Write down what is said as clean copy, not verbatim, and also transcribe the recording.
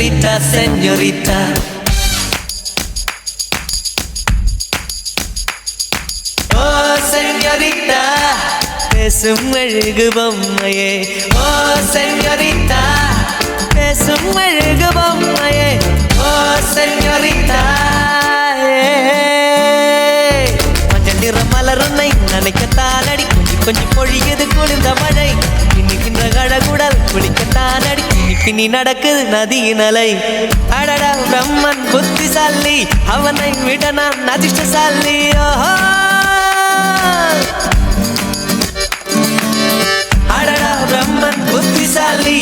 señorita, señorita. Oh, señorita, பேசும் அழகு பொம்மையே. Oh, señorita, பேசும் அழகு பொம்மையே. Oh, señorita. மஞ்சள் நிற மலருன்னை நினைக்கத்தான் அடி, கொஞ்சி கொஞ்சி பொழியது குளிர்ந்த மழை. இன்னிக்கின்ற கழகுடல் குளிக்கத்தான் அடி, பின்னி நடக்குது நதியின் அலை. அடடா பிரம்மன் புத்திசாலி, அவனை விட நான் அதிர்ஷ்டசாலி. ஓஹோ அடடா பிரம்மன் புத்திசாலி.